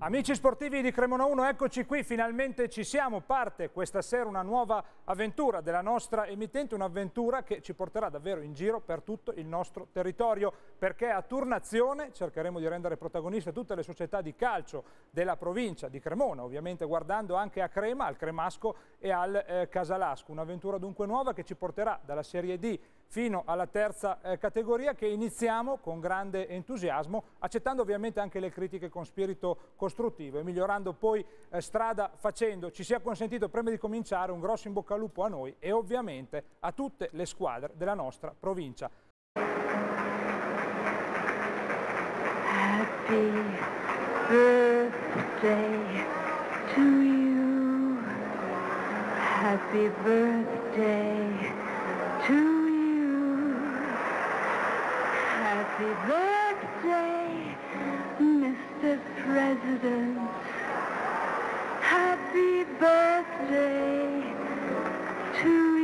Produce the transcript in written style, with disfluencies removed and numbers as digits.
Amici sportivi di Cremona 1, eccoci qui, finalmente ci siamo, parte questa sera una nuova avventura della nostra emittente, un'avventura che ci porterà davvero in giro per tutto il nostro territorio, perché a turnazione cercheremo di rendere protagoniste tutte le società di calcio della provincia di Cremona, ovviamente guardando anche a Crema, al Cremasco e al Casalasco, un'avventura dunque nuova che ci porterà dalla Serie D fino alla terza categoria, che iniziamo con grande entusiasmo, accettando ovviamente anche le critiche con spirito costruttivo e migliorando poi strada facendo. Ci sia consentito prima di cominciare un grosso in bocca al lupo a noi e ovviamente a tutte le squadre della nostra provincia. Happy birthday to you. Happy birthday to you. Happy birthday, Mr. President. Happy birthday to you.